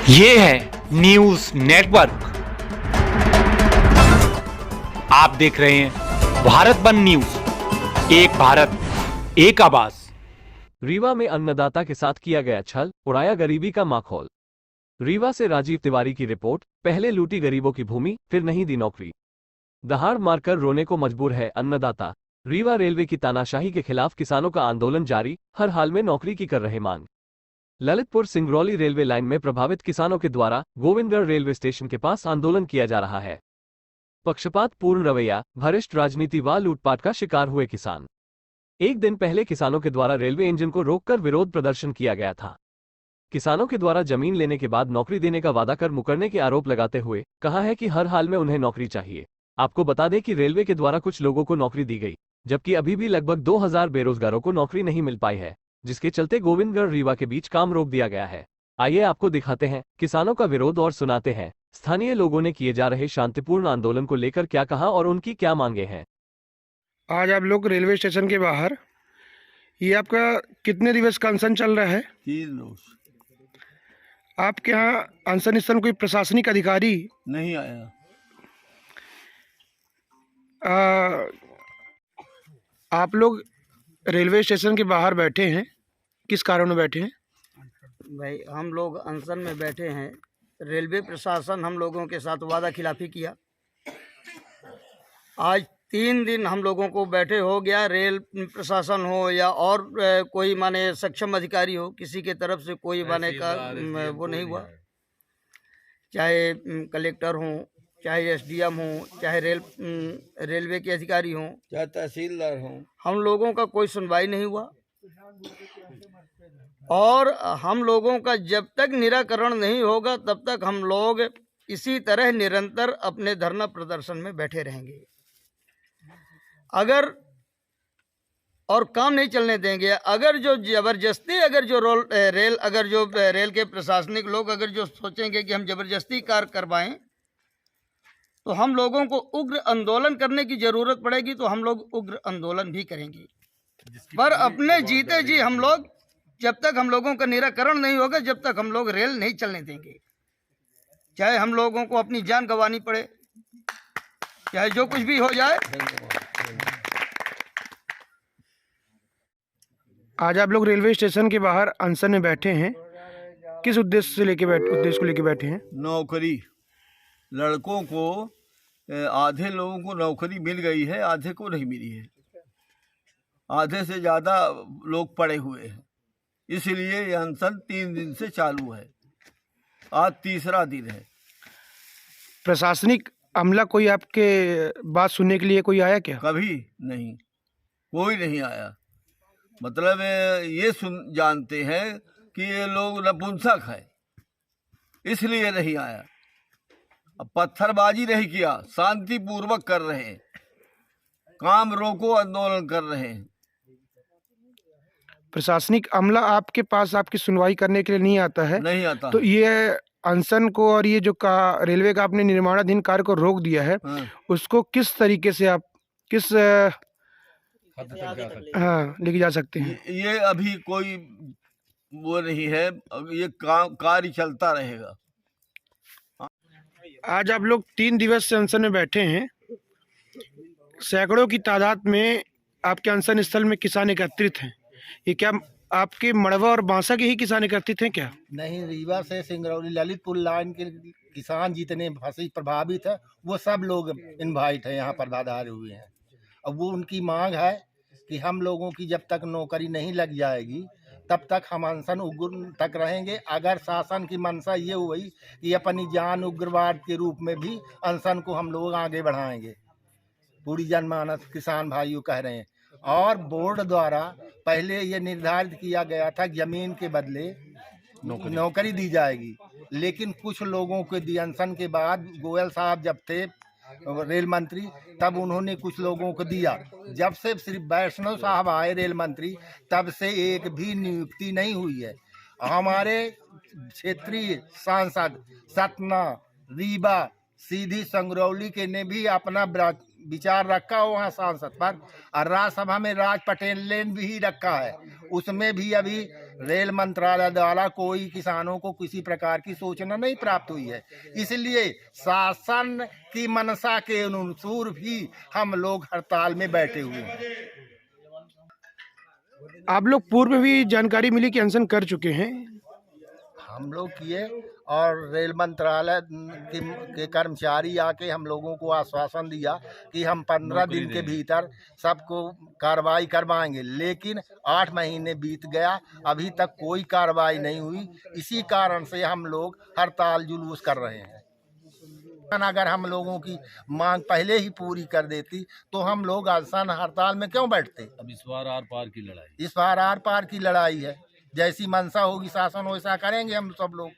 ये है news network. आप देख रहे हैं भारत बंद न्यूज, एक भारत एक आवाज। रीवा में अन्नदाता के साथ किया गया छल, उड़ाया गरीबी का माहौल। रीवा से राजीव तिवारी की रिपोर्ट। पहले लूटी गरीबों की भूमि, फिर नहीं दी नौकरी। दहाड़ मारकर रोने को मजबूर है अन्नदाता। रीवा रेलवे की तानाशाही के खिलाफ किसानों का आंदोलन जारी, हर हाल में नौकरी की कर रहे मांग। ललितपुर सिंगरौली रेलवे लाइन में प्रभावित किसानों के द्वारा गोविंदगढ़ रेलवे स्टेशन के पास आंदोलन किया जा रहा है। पक्षपात पूर्ण रवैया, भ्रष्ट राजनीति व लूटपाट का शिकार हुए किसान। एक दिन पहले किसानों के द्वारा रेलवे इंजन को रोककर विरोध प्रदर्शन किया गया था। किसानों के द्वारा जमीन लेने के बाद नौकरी देने का वादा कर मुकरने के आरोप लगाते हुए कहा है कि हर हाल में उन्हें नौकरी चाहिए। आपको बता दें कि रेलवे के द्वारा कुछ लोगों को नौकरी दी गई, जबकि अभी भी लगभग 2000 बेरोजगारों को नौकरी नहीं मिल पाई है, जिसके चलते गोविंदगढ़ रीवा के बीच काम रोक दिया गया है। आइए आपको दिखाते हैं किसानों का विरोध और सुनाते हैं स्थानीय लोगों ने किए जा रहे शांतिपूर्ण आंदोलन को लेकर क्या कहा और उनकी क्या मांगे हैं। आज आप लोग रेलवे स्टेशन के बाहर, ये आपका कितने दिवस का अनशन चल रहा है? 3 रोज। आपके यहाँ अनशन स्थल कोई प्रशासनिक अधिकारी नहीं आया। आप लोग रेलवे स्टेशन के बाहर बैठे हैं, किस कारण में बैठे हैं? भाई हम लोग अनशन में बैठे हैं। रेलवे प्रशासन हम लोगों के साथ वादा खिलाफी किया। आज 3 दिन हम लोगों को बैठे हो गया। रेल प्रशासन हो या और कोई माने सक्षम अधिकारी हो, किसी के तरफ से कोई माने का वो नहीं हुआ। चाहे कलेक्टर हो, चाहे एसडीएम हो, चाहे रेलवे के अधिकारी हों, चाहे तहसीलदार हों, हम लोगों का कोई सुनवाई नहीं हुआ। और हम लोगों का जब तक निराकरण नहीं होगा तब तक हम लोग इसी तरह निरंतर अपने धरना प्रदर्शन में बैठे रहेंगे। अगर और काम नहीं चलने देंगे। अगर जो जबरदस्ती रेल के प्रशासनिक लोग अगर जो सोचेंगे कि हम जबरदस्ती कार्य करवाएं तो हम लोगों को उग्र आंदोलन करने की जरूरत पड़ेगी, तो हम लोग उग्र आंदोलन भी करेंगे। पर अपने जीते जी हम लोग, जब तक हम लोगों का निराकरण नहीं होगा, जब तक हम लोग रेल नहीं चलने देंगे। चाहे हम लोगों को अपनी जान गंवानी पड़े, चाहे जो कुछ भी हो जाए। आज आप लोग रेलवे स्टेशन के बाहर अनशन में बैठे हैं, किस उद्देश्य को लेके बैठे हैं? नौकरी। लड़कों को आधे लोगों को नौकरी मिल गई है, आधे को नहीं मिली है। आधे से ज़्यादा लोग पड़े हुए हैं, इसलिए ये अनशन 3 दिन से चालू है। आज तीसरा दिन है। प्रशासनिक अमला कोई आपके बात सुनने के लिए कोई आया क्या? कभी नहीं, कोई नहीं आया। मतलब ये जानते हैं कि ये लोग नपुंसक है, इसलिए नहीं आया। अब पत्थरबाजी नहीं किया, शांतिपूर्वक कर रहे हैं, काम रोको आंदोलन कर रहे हैं। प्रशासनिक अमला आपके पास आपकी सुनवाई करने के लिए नहीं आता है? नहीं आता। तो ये अनशन को और ये जो रेलवे का आपने निर्माणाधीन कार्य को रोक दिया है, हाँ। उसको किस तरीके से आप किस लेके जा सकते हैं? ये अभी कोई वो नहीं है, ये कार्य चलता रहेगा। आज आप लोग 3 दिवस से अनशन में बैठे हैं। सैकड़ों की तादाद में आपके अनशन स्थल में किसान एकत्रित हैं। ये क्या आपके मड़वा और बांसा के ही किसान एकत्रित हैं क्या? नहीं, रीवा से सिंगरौली ललितपुर लाइन के किसान जितने फसल प्रभावित है वो सब लोग इनवाइट है, यहाँ पर पधारे हुए हैं। अब वो उनकी मांग है कि हम लोगों की जब तक नौकरी नहीं लग जाएगी तब तक हम अनशन उग्र तक रहेंगे। अगर शासन की मंशा ये हुई कि अपनी जान उग्रवाद के रूप में भी अनशन को हम लोग आगे बढ़ाएंगे, पूरी जनमानस किसान भाइयों कह रहे हैं। और बोर्ड द्वारा पहले ये निर्धारित किया गया था जमीन के बदले नौकरी दी जाएगी, लेकिन कुछ लोगों के अनशन के बाद गोयल साहब जब थे रेल मंत्री, तब उन्होंने कुछ लोगों को दिया। जब से श्री वैष्णव साहब आए रेल मंत्री, तब से एक भी नियुक्ति नहीं हुई है। हमारे क्षेत्रीय सांसद सतना, रीवा, सीधी, संगरौली के ने भी अपना विचार रखा हो वहाँ सांसद पर, और राज्यसभा में राज पटेल ने भी रखा है। उसमें भी अभी रेल मंत्रालय द्वारा कोई किसानों को किसी प्रकार की सूचना नहीं प्राप्त हुई है, इसलिए शासन की मंशा के अनुसार भी हम लोग हड़ताल में बैठे हुए हैं। आप लोग पूर्व में भी जानकारी मिली कि अनशन कर चुके हैं। हम लोग किए और रेल मंत्रालय के कर्मचारी आके हम लोगों को आश्वासन दिया कि हम 15 दिन के भीतर सबको कार्रवाई करवाएंगे, लेकिन 8 महीने बीत गया, अभी तक कोई कार्रवाई नहीं हुई। इसी कारण से हम लोग हड़ताल जुलूस कर रहे हैं। अगर हम लोगों की मांग पहले ही पूरी कर देती तो हम लोग अनशन हड़ताल में क्यों बैठते। अब इस बार आर पार की लड़ाई, इस बार आर पार की लड़ाई है, जैसी मंशा होगी शासन वैसा करेंगे हम सब लोग।